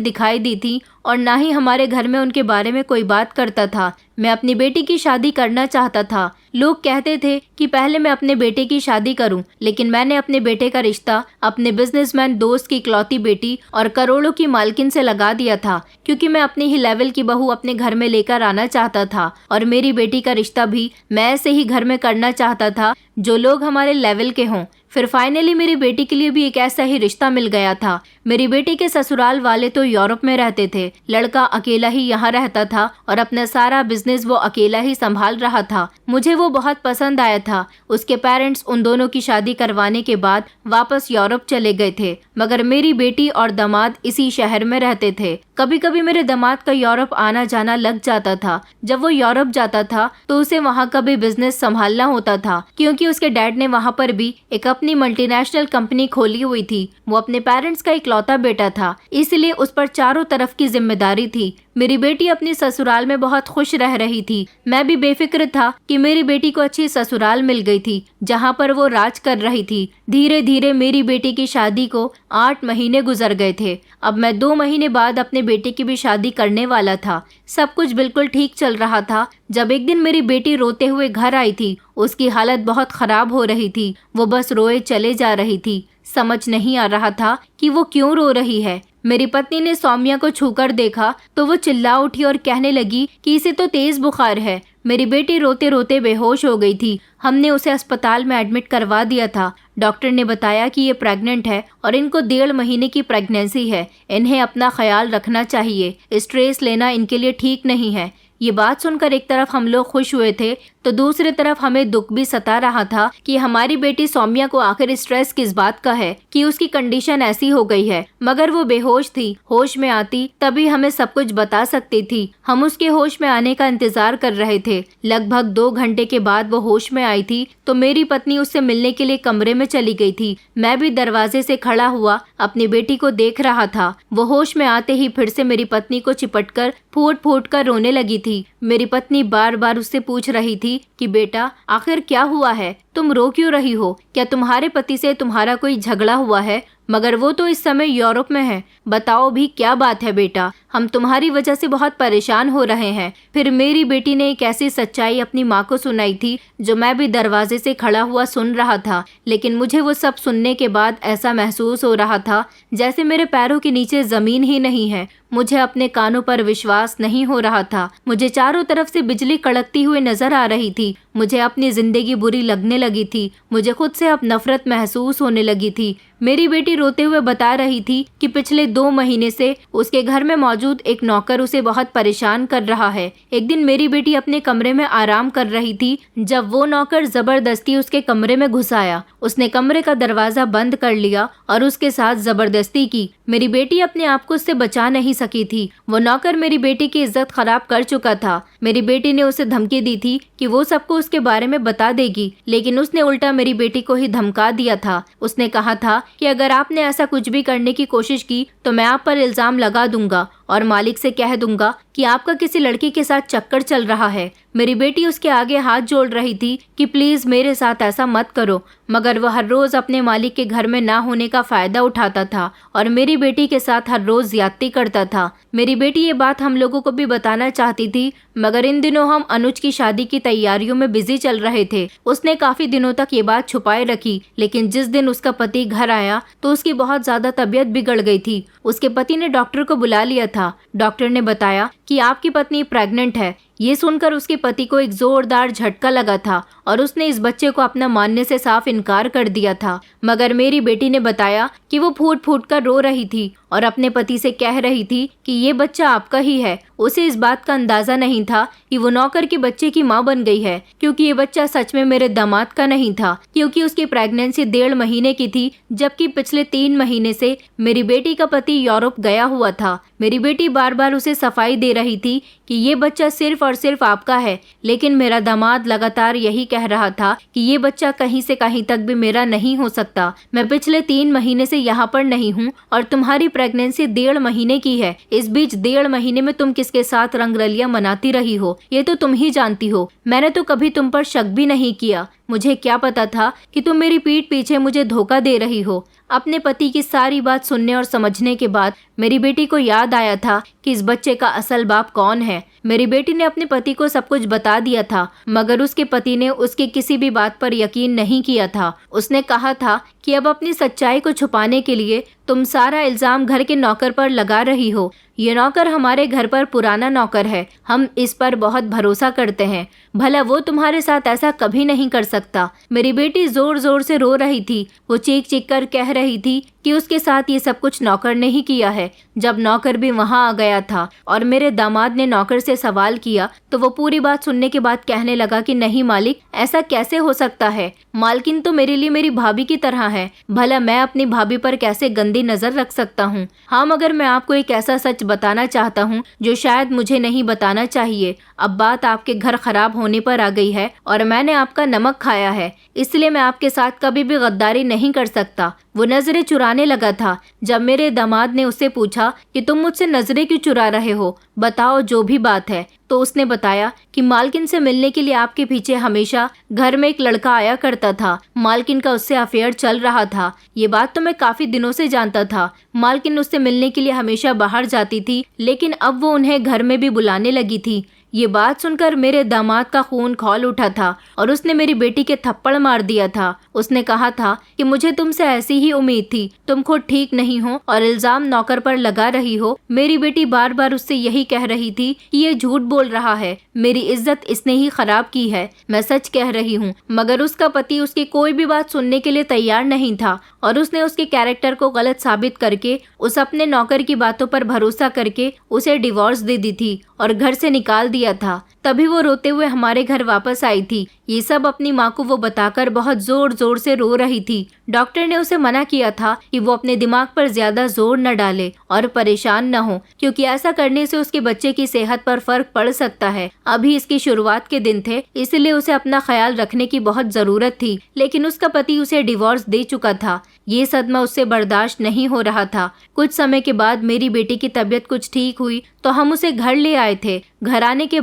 दिखाई दी थी और ना ही हमारे घर में उनके बारे में कोई बात करता था। मैं अपनी बेटी की शादी करना चाहता था। लोग कहते थे कि पहले मैं अपने बेटे की शादी करूं, लेकिन मैंने अपने बेटे का रिश्ता अपने बिजनेसमैन दोस्त की इकलौती बेटी और करोड़ों की मालकिन से लगा दिया था, क्योंकि मैं अपने ही लेवल की बहू अपने घर में लेकर आना चाहता था। और मेरी बेटी का रिश्ता भी मैं ऐसे ही घर में करना चाहता था जो लोग हमारे लेवल के हों। फिर फाइनली मेरी बेटी के लिए भी एक ऐसा ही रिश्ता मिल गया था। मेरी बेटी के ससुराल वाले तो यूरोप में रहते थे, लड़का अकेला ही यहाँ रहता था और अपना सारा बिजनेस वो अकेला ही संभाल रहा था। मुझे वो बहुत पसंद आया था। उसके पेरेंट्स उन दोनों की शादी करवाने के बाद वापस यूरोप चले गए थे, मगर मेरी बेटी और दामाद इसी शहर में रहते थे। कभी कभी मेरे दामाद का यूरोप आना जाना लग जाता था। जब वो यूरोप जाता था तो उसे वहाँ का भी बिजनेस संभालना होता था, क्योंकि उसके डैड ने वहाँ पर भी एक अपनी मल्टीनेशनल कंपनी खोली हुई थी। वो अपने पेरेंट्स का इकलौता बेटा था, इसलिए उस पर चारों तरफ की जिम्मेदारी थी। मेरी बेटी अपनी ससुराल में बहुत खुश रह रही थी। मैं भी बेफिक्र था कि मेरी बेटी को अच्छी ससुराल मिल गई थी, जहाँ पर वो राज कर रही थी। धीरे धीरे मेरी बेटी की शादी को 8 महीने गुजर गए थे। अब मैं 2 महीने बाद अपने बेटे की भी शादी करने वाला था। सब कुछ बिल्कुल ठीक चल रहा था जब एक दिन मेरी बेटी रोते हुए घर आई थी। उसकी हालत बहुत खराब हो रही थी। वो बस रोए चले जा रही थी। समझ नहीं आ रहा था कि वो क्यों रो रही है। मेरी पत्नी ने सौम्या को छूकर देखा तो वो चिल्ला उठी और कहने लगी कि इसे तो तेज बुखार है। मेरी बेटी रोते रोते बेहोश हो गई थी। हमने उसे अस्पताल में एडमिट करवा दिया था। डॉक्टर ने बताया कि ये प्रेग्नेंट है और इनको 1.5 महीने की प्रेगनेंसी है। इन्हें अपना ख्याल रखना चाहिए, स्ट्रेस लेना इनके लिए ठीक नहीं है। ये बात सुनकर एक तरफ हम लोग खुश हुए थे तो दूसरी तरफ हमें दुख भी सता रहा था कि हमारी बेटी सौम्या को आखिर स्ट्रेस किस बात का है कि उसकी कंडीशन ऐसी हो गई है। मगर वो बेहोश थी, होश में आती तभी हमें सब कुछ बता सकती थी। हम उसके होश में आने का इंतजार कर रहे थे। लगभग 2 घंटे के बाद वो होश में आई थी तो मेरी पत्नी उससे मिलने के लिए कमरे में चली गई थी। मैं भी दरवाजे से खड़ा हुआ अपनी बेटी को देख रहा था। वो होश में आते ही फिर से मेरी पत्नी को चिपटकर फूट फूट कर रोने लगी थी। मेरी पत्नी बार बार उससे पूछ रही थी कि बेटा आखिर क्या हुआ है, तुम रो क्यों रही हो, क्या तुम्हारे पति से तुम्हारा कोई झगड़ा हुआ है? मगर वो तो इस समय यूरोप में है। बताओ भी क्या बात है बेटा, हम तुम्हारी वजह से बहुत परेशान हो रहे हैं। फिर मेरी बेटी ने एक ऐसी सच्चाई अपनी माँ को सुनाई थी जो मैं भी दरवाजे से खड़ा हुआ सुन रहा था। लेकिन मुझे वो सब सुनने के बाद ऐसा महसूस हो रहा था जैसे मेरे पैरों के नीचे जमीन ही नहीं है। मुझे अपने कानों पर विश्वास नहीं हो रहा था। मुझे चारों तरफ से बिजली कड़कती हुई नजर आ रही थी। मुझे अपनी जिंदगी बुरी लगने लगी थी। मुझे खुद से अब नफरत महसूस होने लगी थी। मेरी बेटी रोते हुए बता रही थी कि पिछले 2 महीने से उसके घर में मौजूद एक नौकर उसे बहुत परेशान कर रहा है। एक दिन मेरी बेटी अपने कमरे में आराम कर रही थी जब वो नौकर जबरदस्ती उसके कमरे में घुस आया। उसने कमरे का दरवाजा बंद कर लिया और उसके साथ जबरदस्ती की। मेरी बेटी अपने आप को उससे बचा नहीं सकी थी। वो नौकर मेरी बेटी की इज्जत खराब कर चुका था। मेरी बेटी ने उसे धमकी दी थी कि वो सबको उसके बारे में बता देगी, लेकिन उसने उल्टा मेरी बेटी को ही धमका दिया था। उसने कहा था कि अगर आपने ऐसा कुछ भी करने की कोशिश की तो मैं आप पर इल्जाम लगा दूंगा और मालिक से कह दूंगा कि आपका किसी लड़की के साथ चक्कर चल रहा है। मेरी बेटी उसके आगे हाथ जोड़ रही थी कि प्लीज मेरे साथ ऐसा मत करो, मगर वह हर रोज अपने मालिक के घर में ना होने का फायदा उठाता था और मेरी बेटी के साथ हर रोज ज्यादती करता था। मेरी बेटी ये बात हम लोगों को भी बताना चाहती थी, मगर इन दिनों हम अनुज की शादी की तैयारियों में बिजी चल रहे थे। उसने काफी दिनों तक ये बात छुपाए रखी, लेकिन जिस दिन उसका पति घर आया तो उसकी बहुत ज्यादा तबीयत बिगड़ गई थी। उसके पति ने डॉक्टर को बुला लिया था। डॉक्टर ने बताया कि आपकी पत्नी प्रेग्नेंट है। ये सुनकर उसके पति को एक जोरदार झटका लगा था और उसने इस बच्चे को अपना मानने से साफ इनकार कर दिया था। मगर मेरी बेटी ने बताया कि वो फूट फूट कर रो रही थी और अपने पति से कह रही थी कि ये बच्चा आपका ही है। उसे इस बात का अंदाजा नहीं था कि वो नौकर के बच्चे की माँ बन गई है, क्योंकि ये बच्चा सच में मेरे दामाद का नहीं था, क्योंकि उसकी प्रेगनेंसी 1.5 महीने की थी, जबकि पिछले 3 महीने से मेरी बेटी का पति यूरोप गया हुआ था। मेरी बेटी बार बार उसे सफाई दे रही थी कि ये बच्चा सिर्फ और सिर्फ आपका है, लेकिन मेरा दामाद लगातार यही कह रहा था कि ये बच्चा कहीं से कहीं तक भी मेरा नहीं हो सकता। मैं पिछले 3 महीने से यहाँ पर नहीं हूँ और तुम्हारी प्रेगनेंसी 1.5 महीने की है। इस बीच 1.5 महीने में तुम किसके साथ रंगरलियां मनाती रही हो, ये तो तुम ही जानती हो। मैंने तो कभी तुम पर शक भी नहीं किया। मुझे क्या पता था कि तुम मेरी पीठ पीछे मुझे धोखा दे रही हो। अपने पति की सारी बात सुनने और समझने के बाद मेरी बेटी को याद आया था कि इस बच्चे का असल बाप कौन है। मेरी बेटी ने अपने पति को सब कुछ बता दिया था, मगर उसके पति ने उसकी किसी भी बात पर यकीन नहीं किया था। उसने कहा था कि अब अपनी सच्चाई को छुपाने के लिए तुम सारा इल्जाम घर के नौकर पर लगा रही हो। ये नौकर हमारे घर पर पुराना नौकर है, हम इस पर बहुत भरोसा करते हैं, भला वो तुम्हारे साथ ऐसा कभी नहीं कर सकता। मेरी बेटी जोर जोर से रो रही थी। वो चीख चीख कर कह रही थी कि उसके साथ ये सब कुछ नौकर ने ही किया है। जब नौकर भी वहाँ आ गया था और मेरे दामाद ने नौकर से सवाल किया तो वो पूरी बात सुनने के बाद कहने लगा कि नहीं मालिक, ऐसा कैसे हो सकता है। मालकिन तो मेरे लिए मेरी भाभी की तरह है, भला मैं अपनी भाभी पर कैसे गंदी नजर रख सकता हूँ। हाँ, मगर मैं आपको एक ऐसा सच बताना चाहता हूँ जो शायद मुझे नहीं बताना चाहिए। अब बात आपके घर खराब होने पर आ गई है और मैंने आपका नमक खाया है, इसलिए मैं आपके साथ कभी भी गद्दारी नहीं कर सकता। वो नजरें चुराने लगा था। जब मेरे दामाद ने उससे पूछा कि तुम मुझसे नजरें क्यों चुरा रहे हो, बताओ जो भी बात है, तो उसने बताया कि मालकिन से मिलने के लिए आपके पीछे हमेशा घर में एक लड़का आया करता था। मालकिन का उससे अफेयर चल रहा था। ये बात तो मैं काफी दिनों से जानता था। मालकिन उससे मिलने के लिए हमेशा बाहर जाती थी, लेकिन अब वो उन्हें घर में भी बुलाने लगी थी। ये बात सुनकर मेरे दामाद का खून खौल उठा था और उसने मेरी बेटी के थप्पड़ मार दिया था। उसने कहा था कि मुझे तुमसे ऐसी ही उम्मीद थी, तुम खुद ठीक नहीं हो और इल्जाम नौकर पर लगा रही हो। मेरी बेटी बार बार उससे यही कह रही थी कि ये झूठ बोल रहा है, मेरी इज्जत इसने ही खराब की है। मैं सच कह रही हूँ। मगर उसका पति उसकी कोई भी बात सुनने के लिए तैयार नहीं था और उसने उसके कैरेक्टर को गलत साबित करके उस अपने नौकर की बातों पर भरोसा करके उसे डिवोर्स दे दी थी और घर से निकाल दिया था। तभी वो रोते हुए हमारे घर वापस आई थी। ये सब अपनी माँ को वो बताकर बहुत जोर जोर से रो रही थी। डॉक्टर ने उसे मना किया था कि वो अपने दिमाग पर ज्यादा जोर न डाले और परेशान न हो, क्योंकि ऐसा करने से उसके बच्चे की सेहत पर फर्क पड़ सकता है। अभी इसकी शुरुआत के दिन थे, इसलिए उसे अपना ख्याल रखने की बहुत जरूरत थी, लेकिन उसका पति उसे डिवोर्स दे चुका था। ये सदमा उससे बर्दाश्त नहीं हो रहा था। कुछ समय के बाद मेरी बेटी की तबीयत कुछ ठीक हुई तो हम उसे घर ले आए थे। घर आने के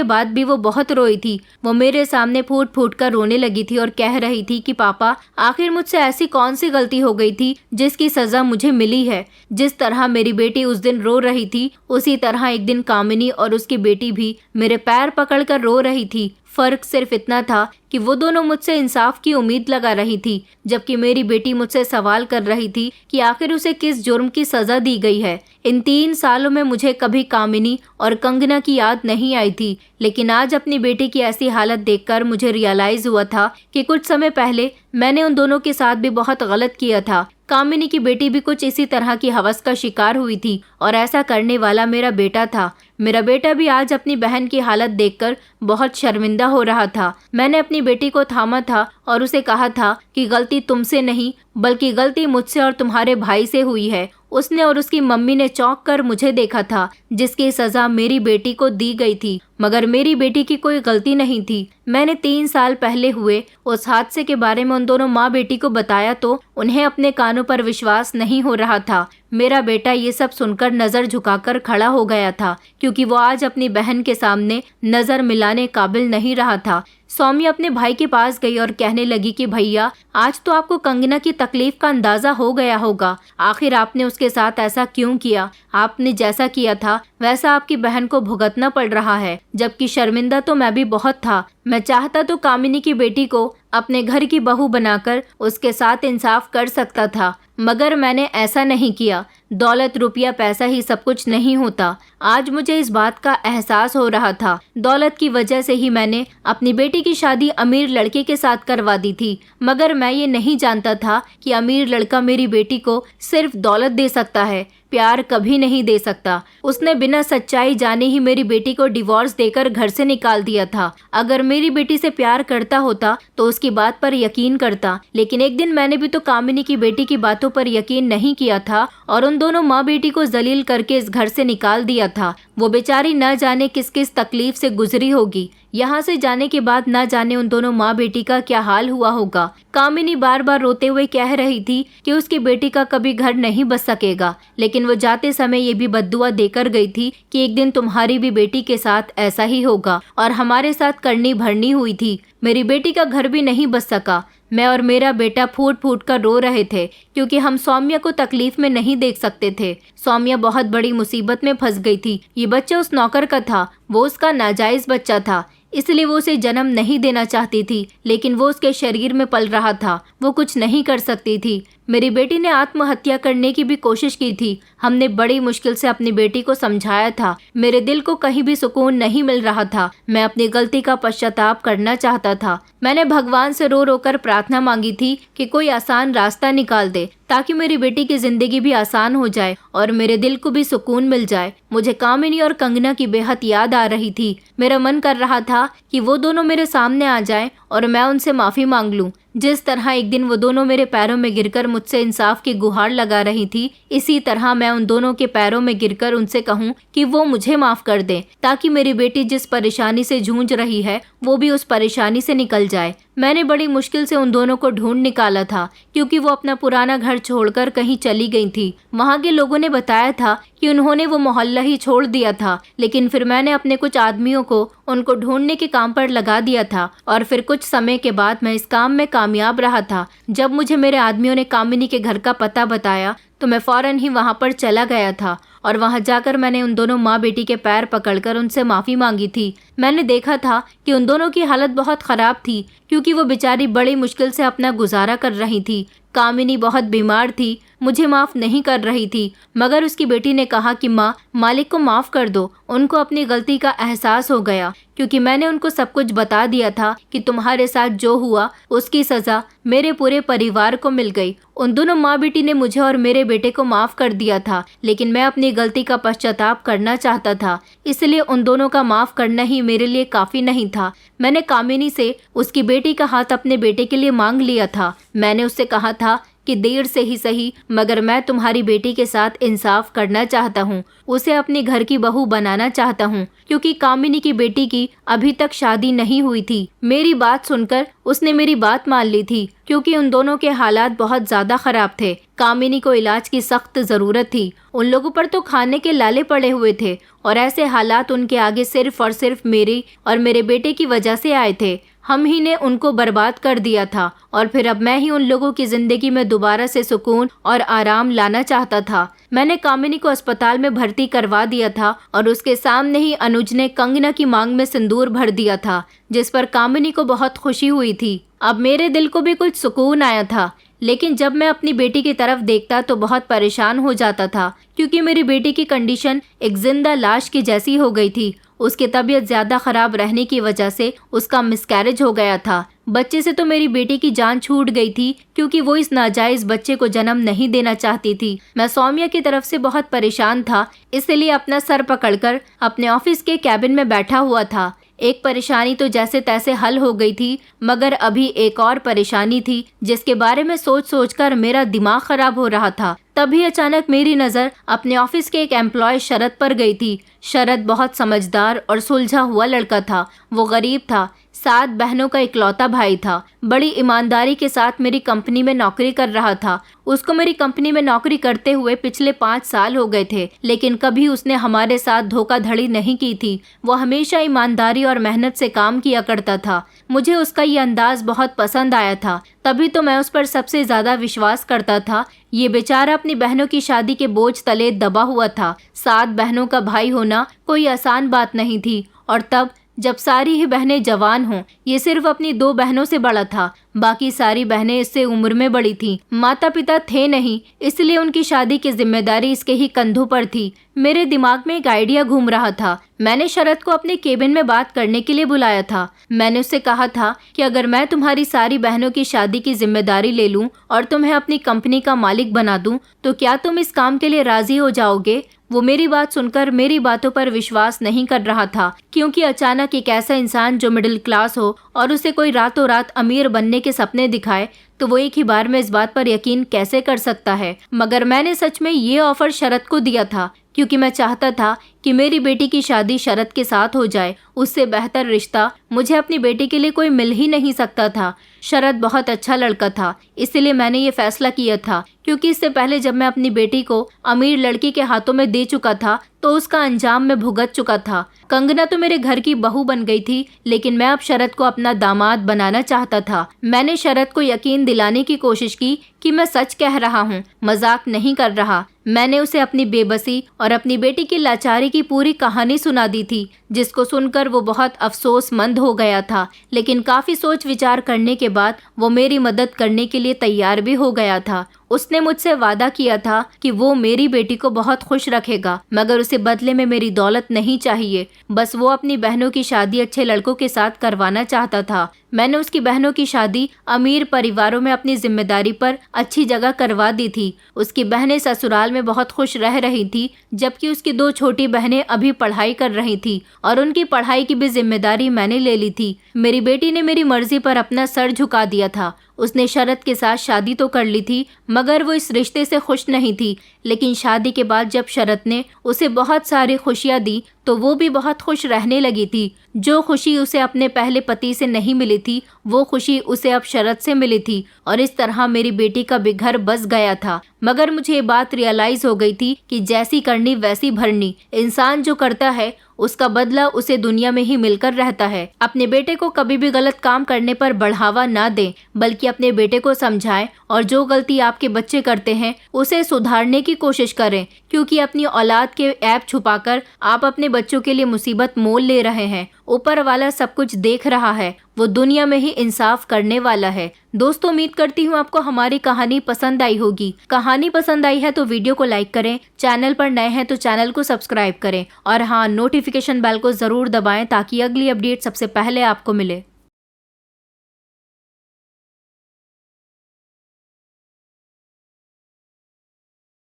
बाद भी वो बहुत रोई थी। वो मेरे सामने फूट फूट कर रोने लगी थी और कह रही थी कि पापा, आखिर मुझसे ऐसी कौन सी गलती हो गई थी जिसकी सजा मुझे मिली है। जिस तरह मेरी बेटी उस दिन रो रही थी, उसी तरह एक दिन कामिनी और उसकी बेटी भी मेरे पैर पकड़कर रो रही थी। फर्क सिर्फ इतना था कि वो दोनों मुझसे इंसाफ की उम्मीद लगा रही थी, जबकि मेरी बेटी मुझसे सवाल कर रही थी कि आखिर उसे किस जुर्म की सजा दी गई है। इन 3 सालों में मुझे कभी कामिनी और कंगना की याद नहीं आई थी, लेकिन आज अपनी बेटी की ऐसी हालत देखकर मुझे रियलाइज हुआ था कि कुछ समय पहले मैंने उन दोनों के साथ भी बहुत गलत किया था। कामिनी की बेटी भी कुछ इसी तरह की हवस का शिकार हुई थी और ऐसा करने वाला मेरा बेटा था। मेरा बेटा भी आज अपनी बहन की हालत देखकर बहुत शर्मिंदा हो रहा था। मैंने अपनी बेटी को थामा था और उसे कहा था कि गलती तुमसे नहीं, बल्कि गलती मुझसे और तुम्हारे भाई से हुई है। उसने और उसकी मम्मी ने चौंक कर मुझे देखा था, जिसकी सजा मेरी बेटी को दी गई थी, मगर मेरी बेटी की कोई गलती नहीं थी। मैंने 3 साल पहले हुए उस हादसे के बारे में उन दोनों माँ बेटी को बताया तो उन्हें अपने कानों पर विश्वास नहीं हो रहा था। मेरा बेटा ये सब सुनकर नजर झुकाकर खड़ा हो गया था, क्योंकि वो आज अपनी बहन के सामने नजर मिलाने काबिल नहीं रहा था। सौम्य अपने भाई के पास गई और कहने लगी कि भैया, आज तो आपको कंगना की तकलीफ का अंदाजा हो गया होगा। आखिर आपने उसके साथ ऐसा क्यों किया? आपने जैसा किया था वैसा आपकी बहन को भुगतना पड़ रहा है, जबकि शर्मिंदा तो मैं भी बहुत था। मैं चाहता तो कामिनी की बेटी को अपने घर की बहू बनाकर उसके साथ इंसाफ कर सकता था, मगर मैंने ऐसा नहीं किया। दौलत, रुपया, पैसा ही सब कुछ नहीं होता। आज मुझे इस बात का एहसास हो रहा था। दौलत की वजह से ही मैंने अपनी बेटी की शादी अमीर लड़के के साथ करवा दी थी, मगर मैं ये नहीं जानता था कि अमीर लड़का मेरी बेटी को सिर्फ दौलत दे सकता है, प्यार कभी नहीं दे सकता। उसने बिना सच्चाई जाने ही मेरी बेटी को डिवोर्स देकर घर से निकाल दिया था। अगर मेरी बेटी से प्यार करता होता तो उसकी बात पर यकीन करता, लेकिन एक दिन मैंने भी तो कामिनी की बेटी की बातों पर यकीन नहीं किया था और उन दोनों माँ बेटी को जलील करके इस घर से निकाल दिया था। वो बेचारी न जाने किस किस तकलीफ से गुजरी होगी। यहाँ से जाने के बाद न जाने उन दोनों माँ बेटी का क्या हाल हुआ होगा। कामिनी बार बार रोते हुए कह रही थी कि उसकी बेटी का कभी घर नहीं बस सकेगा, लेकिन वो जाते समय ये भी बद्दुआ देकर गई थी कि एक दिन तुम्हारी भी बेटी के साथ ऐसा ही होगा, और हमारे साथ करनी भरनी हुई थी। मेरी बेटी का घर भी नहीं बस सका। मैं और मेरा बेटा फूट फूट कर रो रहे थे क्योंकि हम सौम्या को तकलीफ में नहीं देख सकते थे। सौम्या बहुत बड़ी मुसीबत में फंस गई थी। ये बच्चा उस नौकर का था, वो उसका नाजायज बच्चा था, इसलिए वो उसे जन्म नहीं देना चाहती थी, लेकिन वो उसके शरीर में पल रहा था, वो कुछ नहीं कर सकती थी। मेरी बेटी ने आत्महत्या करने की भी कोशिश की थी। हमने बड़ी मुश्किल से अपनी बेटी को समझाया था। मेरे दिल को कहीं भी सुकून नहीं मिल रहा था। मैं अपनी गलती का पश्चाताप करना चाहता था। मैंने भगवान से रो रो कर प्रार्थना मांगी थी कि कोई आसान रास्ता निकाल दे ताकि मेरी बेटी की जिंदगी भी आसान हो जाए और मेरे दिल को भी सुकून मिल जाए। मुझे कामिनी और कंगना की बेहद याद आ रही थी। मेरा मन कर रहा था कि वो दोनों मेरे सामने आ जाएं और मैं उनसे माफी मांग लूं। जिस तरह एक दिन वो दोनों मेरे पैरों में गिरकर मुझसे इंसाफ की गुहार लगा रही थी, इसी तरह मैं उन दोनों के पैरों में गिरकर उनसे कहूं कि वो मुझे माफ कर दें, ताकि मेरी बेटी जिस परेशानी से जूझ रही है वो भी उस परेशानी से निकल जाए। मैंने बड़ी मुश्किल से उन दोनों को ढूंढ निकाला था क्योंकि वो अपना पुराना घर छोड़कर कहीं चली गई थी। वहाँ के लोगों ने बताया था कि उन्होंने वो मोहल्ला ही छोड़ दिया था, लेकिन फिर मैंने अपने कुछ आदमियों को उनको ढूंढने के काम पर लगा दिया था और फिर कुछ समय के बाद मैं इस काम में कामयाब रहा था। जब मुझे मेरे आदमियों ने कामिनी के घर का पता बताया तो मैं फौरन ही वहाँ पर चला गया था और वहाँ जाकर मैंने उन दोनों माँ बेटी के पैर पकड़कर उनसे माफ़ी मांगी थी। मैंने देखा था कि उन दोनों की हालत बहुत ख़राब थी क्योंकि वो बेचारी बड़ी मुश्किल से अपना गुजारा कर रही थी। कामिनी बहुत बीमार थी, मुझे माफ़ नहीं कर रही थी, मगर उसकी बेटी ने कहा कि माँ, मालिक को माफ़ कर दो। उनको अपनी गलती का एहसास हो गया क्योंकि मैंने उनको सब कुछ बता दिया था कि तुम्हारे साथ जो हुआ उसकी सज़ा मेरे पूरे परिवार को मिल गई। उन दोनों माँ बेटी ने मुझे और मेरे बेटे को माफ़ कर दिया था, लेकिन मैं अपनी गलती का पश्चाताप करना चाहता था, इसलिए उन दोनों का माफ़ करना ही मेरे लिए काफ़ी नहीं था। मैंने कामिनी से उसकी बेटी का हाथ अपने बेटे के लिए मांग लिया था। मैंने उससे कहा था कि देर से ही सही, मगर मैं तुम्हारी बेटी के साथ इंसाफ करना चाहता हूँ, उसे अपने घर की बहू बनाना चाहता हूँ, क्योंकि कामिनी की बेटी की अभी तक शादी नहीं हुई थी। मेरी बात सुनकर उसने मेरी बात मान ली थी क्योंकि उन दोनों के हालात बहुत ज़्यादा ख़राब थे। कामिनी को इलाज की सख्त ज़रूरत थी। उन लोगों पर तो खाने के लाले पड़े हुए थे और ऐसे हालात उनके आगे सिर्फ और सिर्फ मेरी और मेरे बेटे की वजह से आए थे। हम ही ने उनको बर्बाद कर दिया था और फिर अब मैं ही उन लोगों की जिंदगी में दोबारा से सुकून और आराम लाना चाहता था। मैंने कामिनी को अस्पताल में भर्ती करवा दिया था और उसके सामने ही अनुज ने कंगना की मांग में सिंदूर भर दिया था, जिस पर कामिनी को बहुत खुशी हुई थी। अब मेरे दिल को भी कुछ सुकून आया था, लेकिन जब मैं अपनी बेटी की तरफ देखता तो बहुत परेशान हो जाता था क्योंकि मेरी बेटी की कंडीशन एक जिंदा लाश की जैसी हो गई थी। उसकी तबीयत ज़्यादा ख़राब रहने की वजह से उसका मिसकैरेज हो गया था। बच्चे से तो मेरी बेटी की जान छूट गई थी क्योंकि वो इस नाजायज़ बच्चे को जन्म नहीं देना चाहती थी। मैं सौम्या की तरफ से बहुत परेशान था, इसलिए अपना सर पकड़कर अपने ऑफिस के कैबिन में बैठा हुआ था। एक परेशानी तो जैसे तैसे हल हो गई थी, मगर अभी एक और परेशानी थी जिसके बारे में सोच सोचकर मेरा दिमाग खराब हो रहा था। तभी अचानक मेरी नज़र अपने ऑफिस के एक एम्प्लॉय शरद पर गई थी। शरद बहुत समझदार और सुलझा हुआ लड़का था। वो गरीब था, 7 बहनों का इकलौता भाई था, बड़ी ईमानदारी के साथ मेरी कंपनी में नौकरी कर रहा था। उसको मेरी कंपनी में नौकरी करते हुए पिछले 5 साल हो गए थे, लेकिन कभी उसने हमारे साथ धोखाधड़ी नहीं की थी। वो हमेशा ईमानदारी और मेहनत से काम किया करता था। मुझे उसका ये अंदाज बहुत पसंद आया था, तभी तो मैं उस पर सबसे ज़्यादा विश्वास करता था। ये बेचारा अपनी बहनों की शादी के बोझ तले दबा हुआ था। 7 बहनों का भाई होना कोई आसान बात नहीं थी। और तब जब सारी ही बहनें जवान हों। ये सिर्फ अपनी 2 बहनों से बड़ा था, बाकी सारी बहनें इससे उम्र में बड़ी थीं। माता पिता थे नहीं, इसलिए उनकी शादी की जिम्मेदारी इसके ही कंधों पर थी। मेरे दिमाग में एक आइडिया घूम रहा था। मैंने शरद को अपने केबिन में बात करने के लिए बुलाया था। मैंने उससे कहा था कि अगर मैं तुम्हारी सारी बहनों की शादी की जिम्मेदारी ले लूं और तुम्हें अपनी कंपनी का मालिक बना दूं, तो क्या तुम इस काम के लिए राजी हो जाओगे? वो मेरी बात सुनकर मेरी बातों पर विश्वास नहीं कर रहा था, क्योंकि अचानक एक ऐसा इंसान जो मिडिल क्लास हो और उसे कोई रातों रात अमीर बनने के सपने दिखाए, तो वो एक ही बार में इस बात पर यकीन कैसे कर सकता है। मगर मैंने सच में ये ऑफर शरद को दिया था, क्योंकि मैं चाहता था कि मेरी बेटी की शादी शरद के साथ हो जाए। उससे बेहतर रिश्ता मुझे अपनी बेटी के लिए कोई मिल ही नहीं सकता था। शरद बहुत अच्छा लड़का था, इसलिए मैंने ये फैसला किया था, क्योंकि इससे पहले जब मैं अपनी बेटी को अमीर लड़की के हाथों में दे चुका था तो उसका अंजाम मैं भुगत चुका था। कंगना तो मेरे घर की बहू बन गई थी, लेकिन मैं अब शरद को अपना दामाद बनाना चाहता था। मैंने शरद को यकीन दिलाने की कोशिश की कि मैं सच कह रहा हूँ, मजाक नहीं कर रहा। मैंने उसे अपनी बेबसी और अपनी बेटी की लाचारी की पूरी कहानी सुना दी थी, जिसको सुनकर वो बहुत अफसोसमंद हो गया था। लेकिन काफी सोच विचार करने के बाद वो मेरी मदद करने के लिए तैयार भी हो गया था। उसने मुझसे वादा किया था कि वो मेरी बेटी को बहुत खुश रखेगा, मगर उसे बदले में मेरी दौलत नहीं चाहिए। बस वो अपनी बहनों की शादी अच्छे लड़कों के साथ करवाना चाहता था। मैंने उसकी बहनों की शादी अमीर परिवारों में अपनी जिम्मेदारी पर अच्छी जगह करवा दी थी। उसकी बहनें ससुराल में बहुत खुश रह रही थी, जबकि उसकी 2 छोटी बहनें अभी पढ़ाई कर रही थी और उनकी पढ़ाई की भी जिम्मेदारी मैंने ले ली थी। मेरी बेटी ने मेरी मर्जी पर अपना सर झुका दिया था। उसने शरद के साथ शादी तो कर ली थी, मगर वो इस रिश्ते से खुश नहीं थी। लेकिन शादी के बाद जब शरद ने उसे बहुत सारी खुशियां दी, तो वो भी बहुत खुश रहने लगी थी। जो खुशी उसे अपने पहले पति से नहीं मिली थी, वो खुशी उसे अब शरद से मिली थी, और इस तरह मेरी बेटी का भी घर बस गया था। मगर मुझे ये बात रियलाइज हो गई थी कि जैसी करनी वैसी भरनी। इंसान जो करता है उसका बदला उसे दुनिया में ही मिलकर रहता है। अपने बेटे को कभी भी गलत काम करने पर बढ़ावा ना दें, बल्कि अपने बेटे को समझाएं और जो गलती आपके बच्चे करते हैं उसे सुधारने की कोशिश करें, क्योंकि अपनी औलाद के ऐब छुपाकर आप अपने बच्चों के लिए मुसीबत मोल ले रहे हैं। ऊपर वाला सब कुछ देख रहा है, वो दुनिया में ही इंसाफ करने वाला है। दोस्तों, उम्मीद करती हूँ आपको हमारी कहानी पसंद आई होगी। कहानी पसंद आई है तो वीडियो को लाइक करें, चैनल पर नए हैं तो चैनल को सब्सक्राइब करें, और हाँ, नोटिफिकेशन बेल को जरूर दबाएं ताकि अगली अपडेट सबसे पहले आपको मिले।